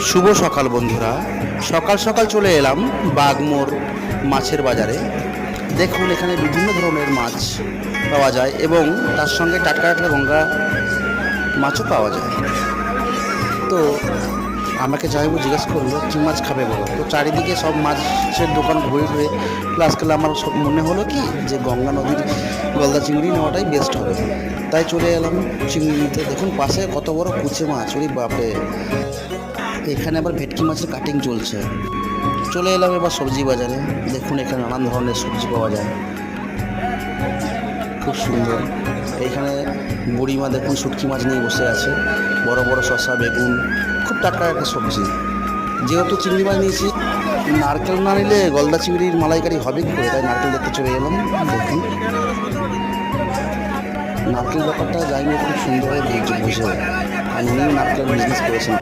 শুভ সকাল বন্ধুরা, সকাল সকাল চলে এলাম বাগমোড় মাছের বাজারে। দেখুন এখানে বিভিন্ন ধরনের মাছ পাওয়া যায় এবং তার সঙ্গে টাটকা টাটকা গঙ্গা মাছও পাওয়া যায়। তো আমাকে যাইবো জিজ্ঞেস করলো কী মাছ খাবে বলো। তো চারিদিকে সব মাছের দোকান ঘুরে ঘুরে আজকাল আমার সব মনে হলো কি যে গঙ্গা নদীর গলদা চিংড়ি নেওয়াটাই বেস্ট হবে। তাই চলে এলাম চিংড়ি নিতে। দেখুন পাশে কত বড় কুচে মাছ, ওরে বাপরে। এখানে আবার ভেটকি মাছের কাটিং চলছে। চলে এলাম এবার সবজি বাজারে। দেখুন এখানে নানান ধরনের সবজি পাওয়া যায়, খুব সুন্দর। এইখানে বুড়িমা দেখুন শুটকি মাছ নিয়ে বসে আছে, বড় বড় শসা বেগুন, খুব টাটকা একটা সবজি। যেহেতু চিংড়ি মাছ নিয়েছি, নারকেল না নিলে গলদা চিংড়ির মালাইকারি হবে কী করে, তাই নারকেল দেখতে চলে এলাম। দেখুন নারকেল ব্যাপারটা যাইনি খুব সুন্দরভাবে বুঝে, আর উনিও নারকেল বিজনেস করেছেন।